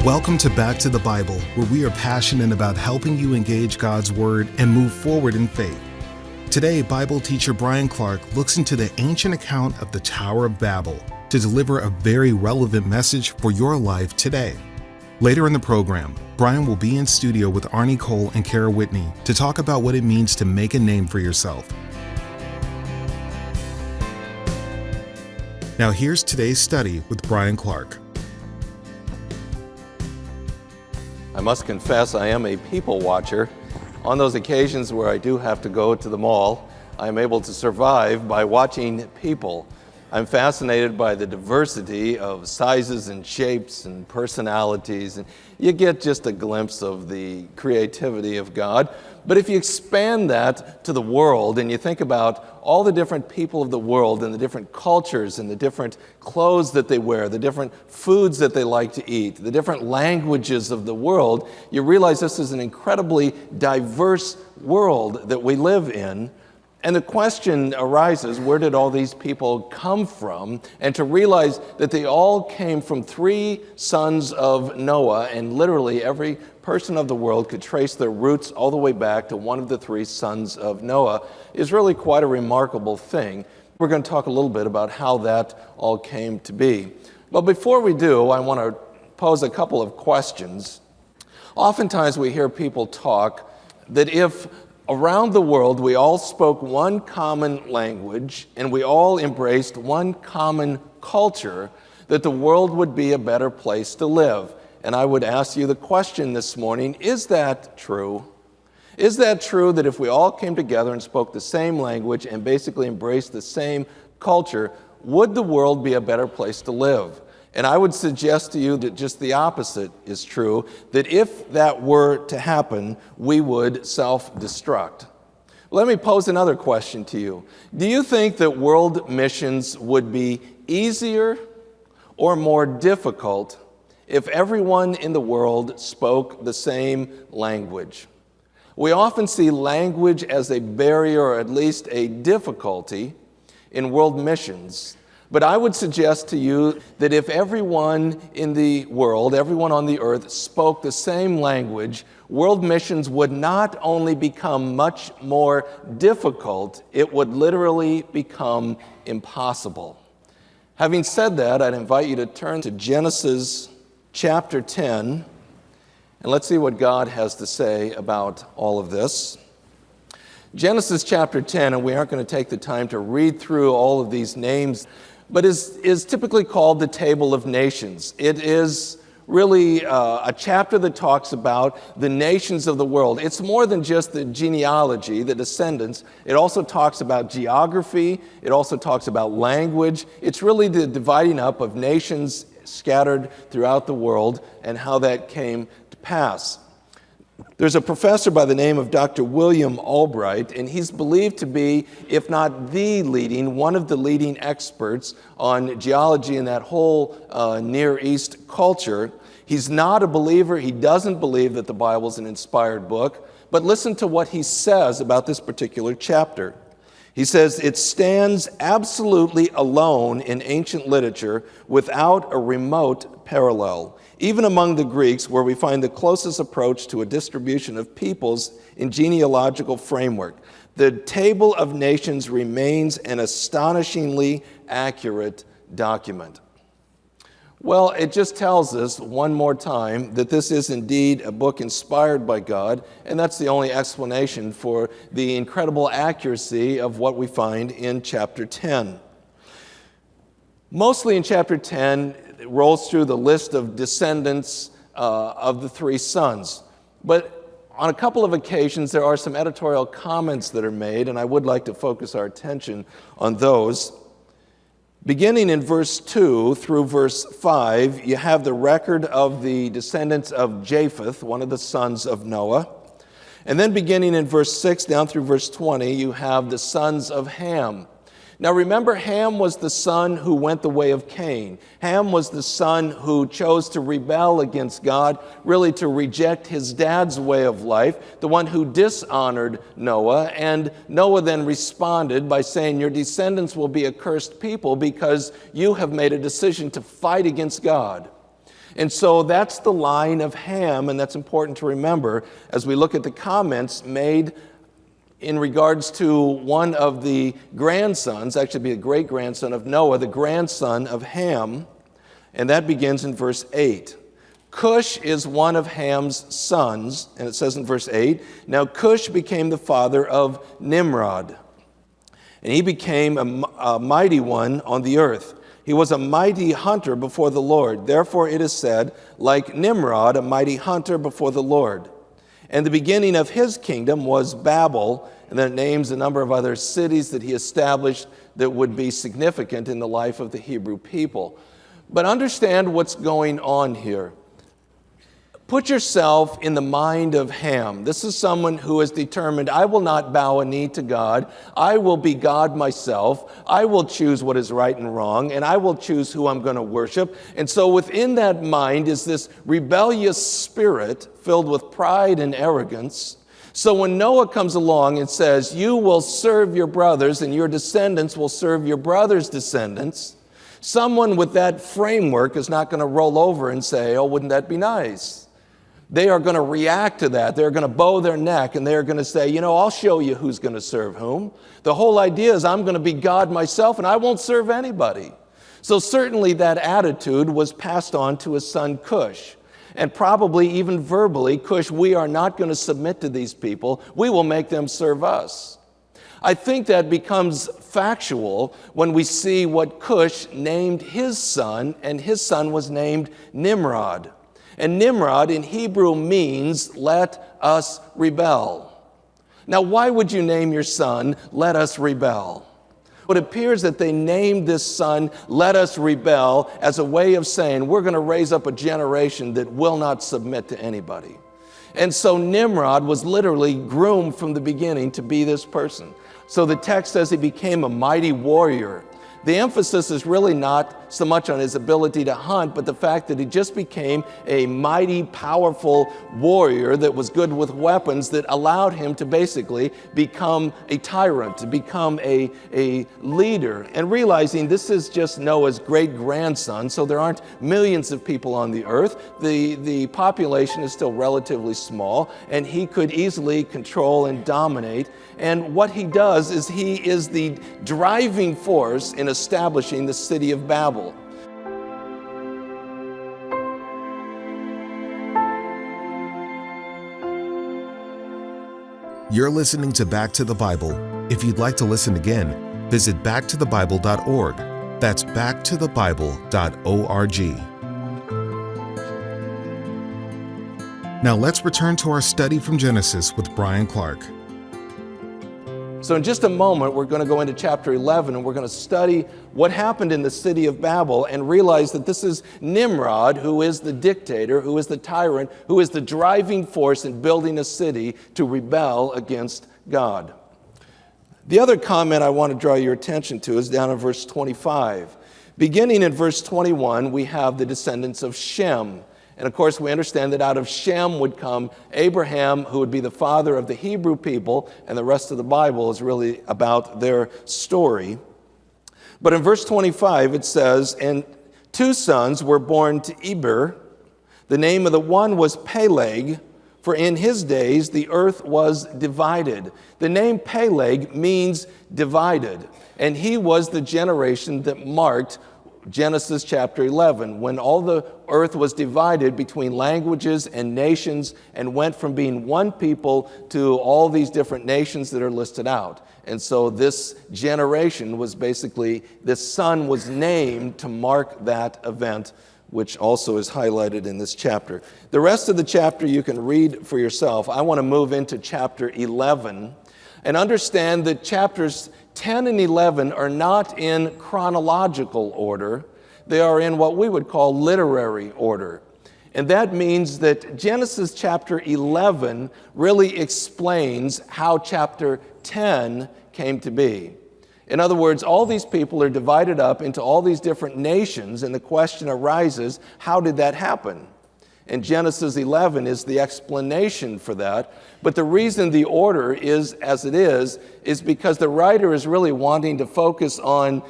Welcome to Back to the Bible, where we are passionate about helping you engage God's Word and move forward in faith. Today, Bible teacher Bryan looks into the ancient account of the Tower of Babel to deliver a very relevant message for your life today. Later in the program, Bryan will be in studio with Arnie Cole and Kara Whitney to talk about what it means to make a name for yourself. Now here's today's study with Bryan. I must confess I am a people watcher. On those occasions where I do have to go to the mall, I am able to survive by watching people. I'm fascinated by the diversity of sizes and shapes and personalities, and you get just a glimpse of the creativity of God. But if you expand that to the world and you think about all the different people of the world and the different cultures and the different clothes that they wear, the different foods that they like to eat, the different languages of the world, you realize this is an incredibly diverse world that we live in. And the question arises, where did all these people come from? And to realize that they all came from three sons of Noah, and literally every person of the world could trace their roots all the way back to one of the three sons of Noah, is really quite a remarkable thing. We're going to talk a little bit about how that all came to be. But before we do, I want to pose a couple of questions. Oftentimes we hear people talk that if around the world, we all spoke one common language and we all embraced one common culture, that the world would be a better place to live. And I would ask you the question this morning, is that true? Is that true that if we all came together and spoke the same language and basically embraced the same culture, would the world be a better place to live? And I would suggest to you that just the opposite is true, that if that were to happen, we would self-destruct. Let me pose another question to you. Do you think that world missions would be easier or more difficult if everyone in the world spoke the same language? We often see language as a barrier or at least a difficulty in world missions. But I would suggest to you that if everyone in the world, everyone on the earth, spoke the same language, world missions would not only become much more difficult, it would literally become impossible. Having said that, I'd invite you to turn to Genesis chapter 10, and let's see what God has to say about all of this. Genesis chapter 10, and we aren't going to take the time to read through all of these names, but is typically called the Table of Nations. It is really a chapter that talks about the nations of the world. It's more than just the genealogy, the descendants. It also talks about geography. It also talks about language. It's really the dividing up of nations scattered throughout the world and how that came to pass. There's a professor by the name of Dr. William Albright, and he's believed to be, if not one of the leading experts on geology in that whole Near East culture. He's not a believer. He doesn't believe that the Bible is an inspired book. But listen to what he says about this particular chapter. He says, it stands absolutely alone in ancient literature without a remote parallel. Even among the Greeks, where we find the closest approach to a distribution of peoples in genealogical framework, the Table of Nations remains an astonishingly accurate document. Well, it just tells us one more time that this is indeed a book inspired by God, and that's the only explanation for the incredible accuracy of what we find in chapter 10. Mostly in chapter 10, it rolls through the list of descendants of the three sons. But on a couple of occasions, there are some editorial comments that are made, and I would like to focus our attention on those. Beginning in verse 2 through verse 5, you have the record of the descendants of Japheth, one of the sons of Noah. And then beginning in verse 6 down through verse 20, you have the sons of Ham. Now remember, Ham was the son who went the way of Cain. Ham was the son who chose to rebel against God, really to reject his dad's way of life, the one who dishonored Noah. And Noah then responded by saying, your descendants will be a cursed people because you have made a decision to fight against God. And so that's the line of Ham, and that's important to remember as we look at the comments made in regards to one of the grandsons, actually be a great-grandson of Noah, the grandson of Ham, and that begins in verse 8. Cush is one of Ham's sons, and it says in verse 8, now Cush became the father of Nimrod, and he became a mighty one on the earth. He was a mighty hunter before the Lord. Therefore it is said, like Nimrod, a mighty hunter before the Lord. And the beginning of his kingdom was Babel, and then it names a number of other cities that he established that would be significant in the life of the Hebrew people. But understand what's going on here. Put yourself in the mind of Ham. This is someone who is determined, I will not bow a knee to God. I will be God myself. I will choose what is right and wrong, and I will choose who I'm going to worship. And so within that mind is this rebellious spirit filled with pride and arrogance. So when Noah comes along and says, you will serve your brothers and your descendants will serve your brothers' descendants, someone with that framework is not going to roll over and say, oh, wouldn't that be nice? They are going to react to that. They're going to bow their neck and they're going to say, I'll show you who's going to serve whom. The whole idea is I'm going to be God myself and I won't serve anybody. So certainly that attitude was passed on to his son Cush. And probably even verbally, Cush, we are not going to submit to these people. We will make them serve us. I think that becomes factual when we see what Cush named his son, and his son was named Nimrod. And Nimrod in Hebrew means, let us rebel. Now, why would you name your son, let us rebel? It appears that they named this son, let us rebel, as a way of saying, we're going to raise up a generation that will not submit to anybody. And so Nimrod was literally groomed from the beginning to be this person. So the text says he became a mighty warrior. The emphasis is really not so much on his ability to hunt, but the fact that he just became a mighty, powerful warrior that was good with weapons that allowed him to basically become a tyrant, to become a leader. And realizing this is just Noah's great-grandson, so there aren't millions of people on the earth. The population is still relatively small, and he could easily control and dominate. And what he does is he is the driving force in establishing the city of Babel. You're listening to Back to the Bible. If you'd like to listen again, visit backtothebible.org. That's backtothebible.org. Now let's return to our study from Genesis with Bryan Clark. So in just a moment, we're going to go into chapter 11, and we're going to study what happened in the city of Babel and realize that this is Nimrod, who is the dictator, who is the tyrant, who is the driving force in building a city to rebel against God. The other comment I want to draw your attention to is down in verse 25. Beginning in verse 21, we have the descendants of Shem. And of course, we understand that out of Shem would come Abraham, who would be the father of the Hebrew people, and the rest of the Bible is really about their story. But in verse 25, it says, and 2 sons were born to Eber. The name of the one was Peleg, for in his days the earth was divided. The name Peleg means divided, and he was the generation that marked Genesis chapter 11, when all the earth was divided between languages and nations and went from being one people to all these different nations that are listed out. And so this generation was basically, this son was named to mark that event, which also is highlighted in this chapter. The rest of the chapter you can read for yourself. I want to move into chapter 11 and understand that chapters 10 and 11 are not in chronological order. They are in what we would call literary order. And that means that Genesis chapter 11 really explains how chapter 10 came to be. In other words, all these people are divided up into all these different nations, and the question arises, how did that happen? And Genesis 11 is the explanation for that. But the reason the order is as it is because the writer is really wanting to focus on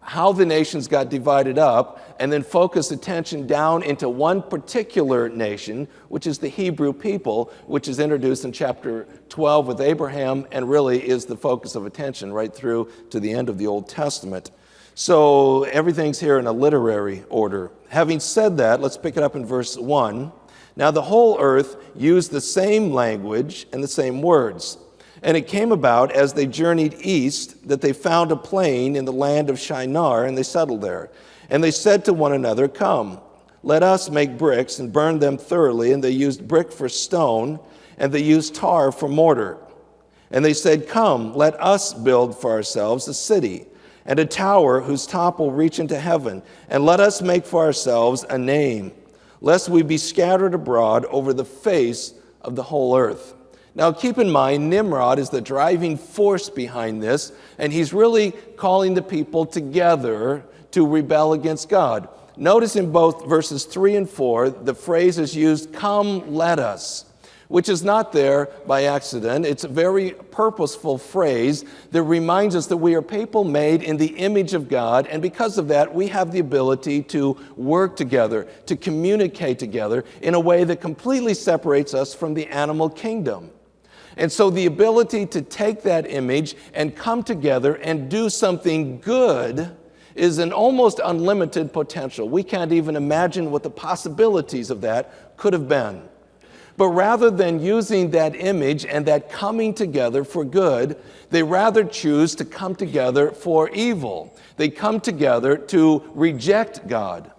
how the nations got divided up, and then focus attention down into one particular nation, which is the Hebrew people, which is introduced in chapter 12 with Abraham and really is the focus of attention right through to the end of the Old Testament. So everything's here in a literary order. Having said that, let's pick it up in verse 1. Now the whole earth used the same language and the same words. And it came about as they journeyed east that they found a plain in the land of Shinar, and they settled there. And they said to one another, "Come, let us make bricks and burn them thoroughly." And they used brick for stone, and they used tar for mortar. And they said, "Come, let us build for ourselves a city, and a tower whose top will reach into heaven, and let us make for ourselves a name, lest we be scattered abroad over the face of the whole earth." Now keep in mind, Nimrod is the driving force behind this, and he's really calling the people together to rebel against God. Notice in both verses 3 and 4, the phrase is used, "Come, let us," which is not there by accident. It's a very purposeful phrase that reminds us that we are people made in the image of God, and because of that, we have the ability to work together, to communicate together in a way that completely separates us from the animal kingdom. And so the ability to take that image and come together and do something good is an almost unlimited potential. We can't even imagine what the possibilities of that could have been. But rather than using that image and that coming together for good, they rather choose to come together for evil. They come together to reject God.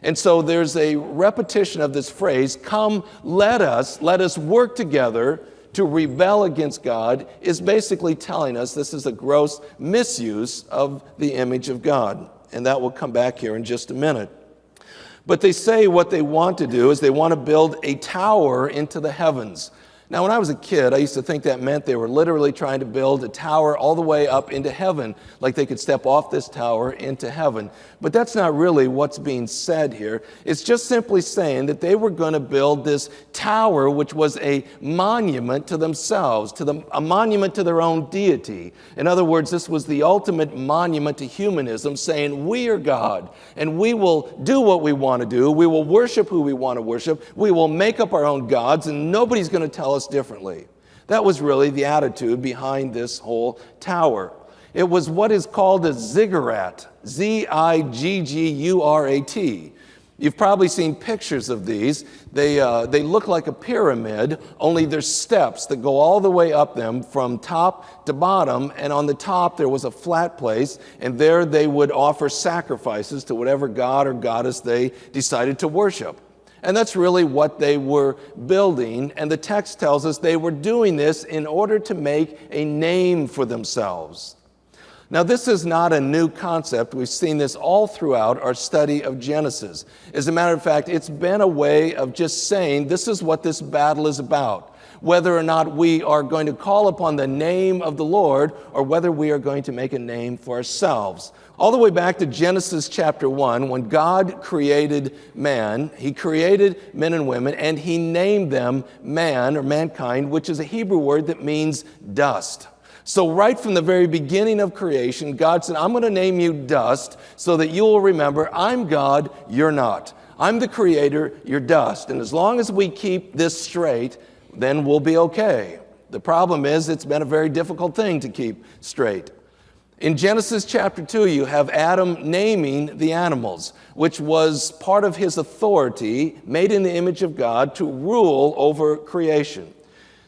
And so there's a repetition of this phrase, "Come, let us work together to rebel against God," is basically telling us this is a gross misuse of the image of God. And that will come back here in just a minute. But they say what they want to do is they want to build a tower into the heavens. Now, when I was a kid, I used to think that meant they were literally trying to build a tower all the way up into heaven, like they could step off this tower into heaven. But that's not really what's being said here. It's just simply saying that they were going to build this tower, which was a monument to themselves, a monument to their own deity. In other words, this was the ultimate monument to humanism, saying we are God, and we will do what we want to do. We will worship who we want to worship. We will make up our own gods, and nobody's going to tell us differently. That was really the attitude behind this whole tower. It was what is called a ziggurat, Z-I-G-G-U-R-A-T. You've probably seen pictures of these. They look like a pyramid, only there's steps that go all the way up them from top to bottom, and on the top there was a flat place, and there they would offer sacrifices to whatever god or goddess they decided to worship. And that's really what they were building. And the text tells us they were doing this in order to make a name for themselves. Now, this is not a new concept. We've seen this all throughout our study of Genesis. As a matter of fact, it's been a way of just saying this is what this battle is about. Whether or not we are going to call upon the name of the Lord or whether we are going to make a name for ourselves. All the way back to Genesis chapter 1, when God created man, he created men and women, and he named them man or mankind, which is a Hebrew word that means dust. So right from the very beginning of creation, God said, I'm going to name you dust so that you will remember I'm God, you're not. I'm the creator, you're dust. And as long as we keep this straight, then we'll be okay. The problem is it's been a very difficult thing to keep straight. In Genesis chapter 2, you have Adam naming the animals, which was part of his authority, made in the image of God, to rule over creation.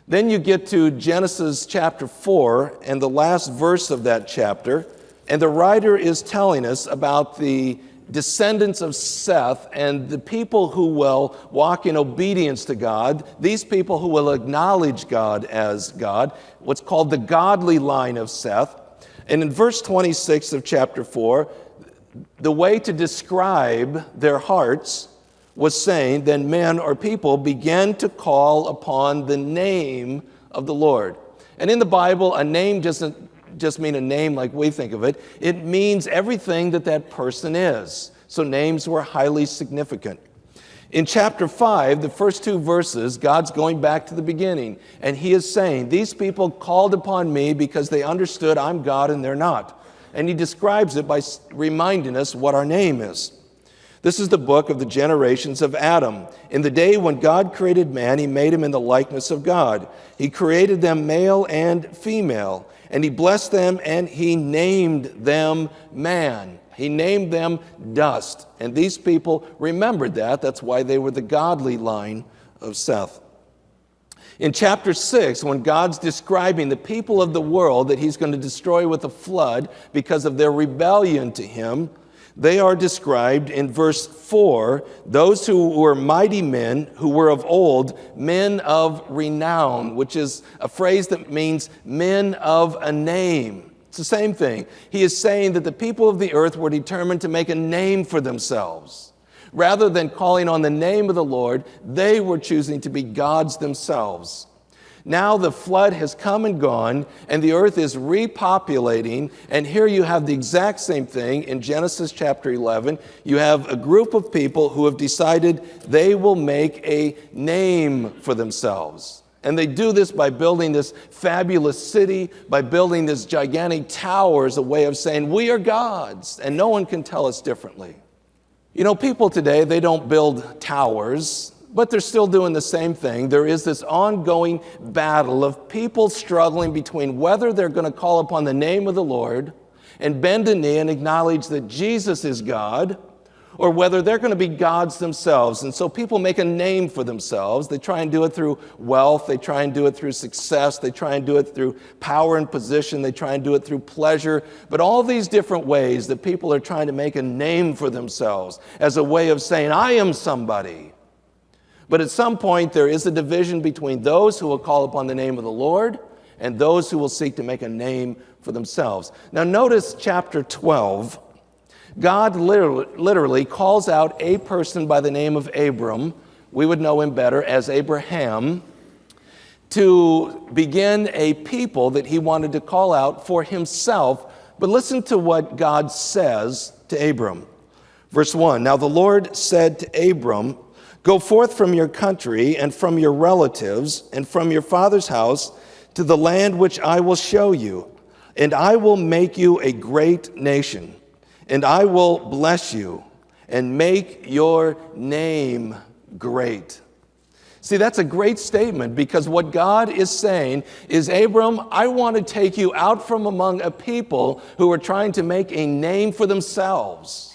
Then you get to Genesis chapter 4 and the last verse of that chapter, and the writer is telling us about the descendants of Seth and the people who will walk in obedience to God, these people who will acknowledge God as God, what's called the godly line of Seth. And in verse 26 of chapter 4, the way to describe their hearts was saying, then men or people began to call upon the name of the Lord. And in the Bible, a name doesn't just mean a name like we think of it. It means everything that person is. So names were highly significant. In chapter 5, the first two verses, God's going back to the beginning, and he is saying, these people called upon me because they understood I'm God and they're not. and he describes it by reminding us what our name is. This is the book of the generations of Adam. In the day when God created man, he made him in the likeness of God. He created them male and female, and he blessed them, and he named them man. He named them dust. And these people remembered that. That's why they were the godly line of Seth. In chapter 6, when God's describing the people of the world that he's going to destroy with a flood because of their rebellion to him, they are described in verse 4, those who were mighty men, who were of old, men of renown, which is a phrase that means men of a name. It's the same thing. He is saying that the people of the earth were determined to make a name for themselves. Rather than calling on the name of the Lord, they were choosing to be gods themselves. Now the flood has come and gone, and the earth is repopulating. And here you have the exact same thing in Genesis chapter 11. You have a group of people who have decided they will make a name for themselves. And they do this by building this fabulous city, by building this gigantic tower as a way of saying, we are gods, and no one can tell us differently. You know, people today, they don't build towers, but they're still doing the same thing. There is this ongoing battle of people struggling between whether they're going to call upon the name of the Lord and bend a knee and acknowledge that Jesus is God, or whether they're going to be gods themselves. And so people make a name for themselves. They try and do it through wealth. They try and do it through success. They try and do it through power and position. They try and do it through pleasure. But all these different ways that people are trying to make a name for themselves as a way of saying, I am somebody. But at some point, there is a division between those who will call upon the name of the Lord and those who will seek to make a name for themselves. Now notice chapter 12. God literally calls out a person by the name of Abram. We would know him better as Abraham, to begin a people that he wanted to call out for himself. But listen to what God says to Abram. Verse 1, now the Lord said to Abram, go forth from your country and from your relatives and from your father's house to the land which I will show you, and I will make you a great nation, and I will bless you and make your name great. See, that's a great statement, because what God is saying is, Abram, I want to take you out from among a people who are trying to make a name for themselves.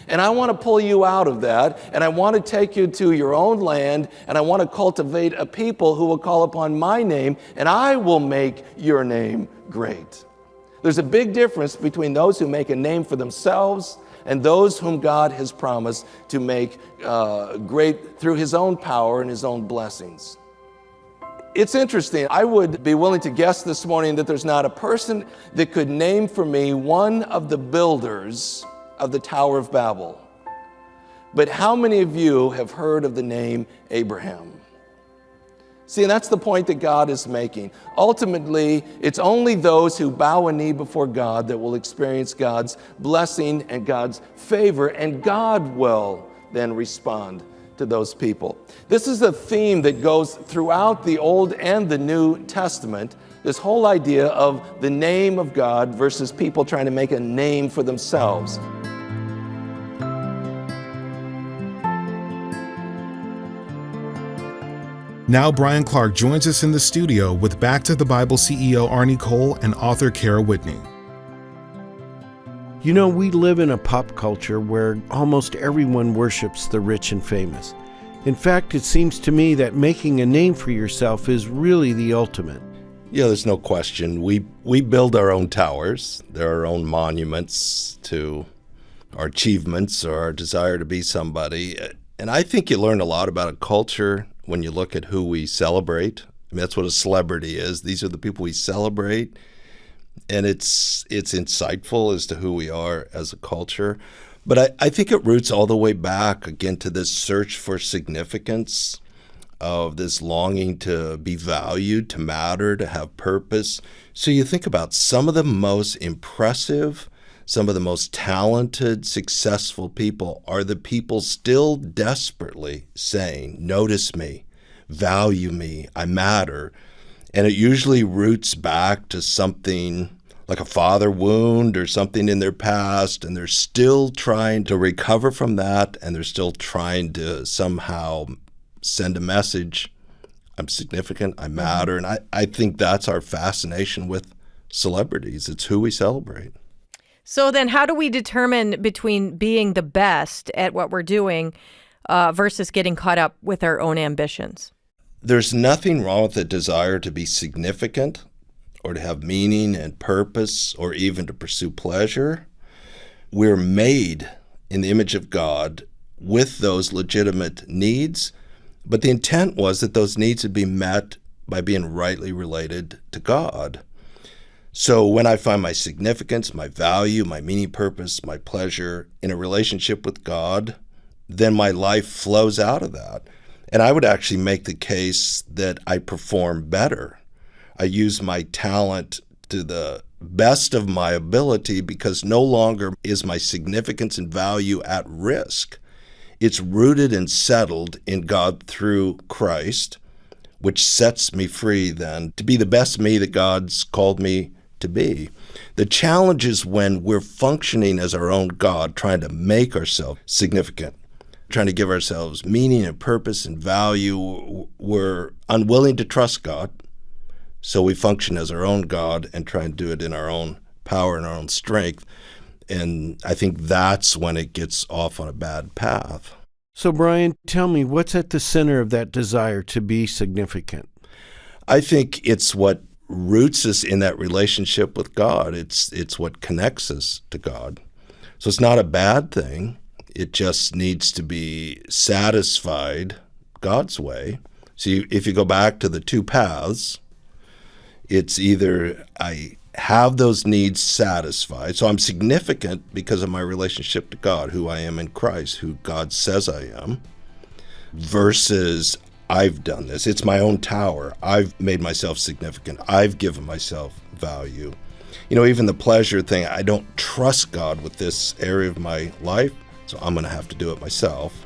And I want to pull you out of that, and I want to take you to your own land, and I want to cultivate a people who will call upon my name, and I will make your name great. There's a big difference between those who make a name for themselves and those whom God has promised to make great through his own power and his own blessings. It's interesting. I would be willing to guess this morning that there's not a person that could name for me one of the builders of the Tower of Babel. But how many of you have heard of the name Abraham? See, and that's the point that God is making. Ultimately, it's only those who bow a knee before God that will experience God's blessing and God's favor, and God will then respond to those people. This is a theme that goes throughout the Old and the New Testament, this whole idea of the name of God versus people trying to make a name for themselves. Now Bryan Clark joins us in the studio with Back to the Bible CEO Arnie Cole and author Kara Whitney. You know, we live in a pop culture where almost everyone worships the rich and famous. In fact, it seems to me that making a name for yourself is really the ultimate. Yeah, there's no question. We build our own towers. There are our own monuments to our achievements or our desire to be somebody. And I think you learn a lot about a culture when you look at who we celebrate. I mean, that's what a celebrity is. These are the people we celebrate. And it's insightful as to who we are as a culture. But I think it roots all the way back, again, to this search for significance, of this longing to be valued, to matter, to have purpose. So you think about some of the most impressive, some of the most talented, successful people are the people still desperately saying, notice me, value me, I matter. And it usually roots back to something like a father wound or something in their past, and they're still trying to recover from that, and they're still trying to somehow send a message. I'm significant, I matter. And I think that's our fascination with celebrities. It's who we celebrate. So then how do we determine between being the best at what we're doing versus getting caught up with our own ambitions? There's nothing wrong with the desire to be significant or to have meaning and purpose or even to pursue pleasure. We're made in the image of God with those legitimate needs, but the intent was that those needs would be met by being rightly related to God. So when I find my significance, my value, my meaning, purpose, my pleasure in a relationship with God, then my life flows out of that. And I would actually make the case that I perform better. I use my talent to the best of my ability because no longer is my significance and value at risk. It's rooted and settled in God through Christ, which sets me free then to be the best me that God's called me to be. The challenge is when we're functioning as our own God, trying to make ourselves significant, trying to give ourselves meaning and purpose and value. We're unwilling to trust God, so we function as our own God and try and do it in our own power and our own strength. And I think that's when it gets off on a bad path. So, Bryan, tell me, what's at the center of that desire to be significant? I think it's what roots us in that relationship with God. It's what connects us to God. So it's not a bad thing. It just needs to be satisfied God's way. So if you go back to the two paths, it's either I have those needs satisfied, so I'm significant because of my relationship to God, who I am in Christ, who God says I am, versus I've done this. It's my own tower. I've made myself significant. I've given myself value. Even the pleasure thing, I don't trust God with this area of my life, so I'm going to have to do it myself.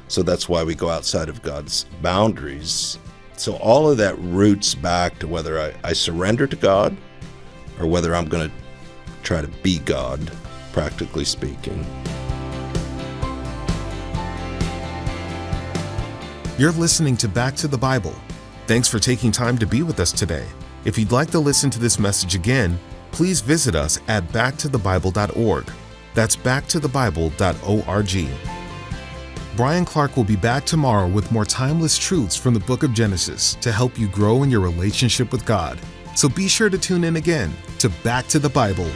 So that's why we go outside of God's boundaries. So all of that roots back to whether I surrender to God or whether I'm going to try to be God, practically speaking. You're listening to Back to the Bible. Thanks for taking time to be with us today. If you'd like to listen to this message again, please visit us at backtothebible.org. That's backtothebible.org. Bryan Clark will be back tomorrow with more timeless truths from the book of Genesis to help you grow in your relationship with God. So be sure to tune in again to Back to the Bible.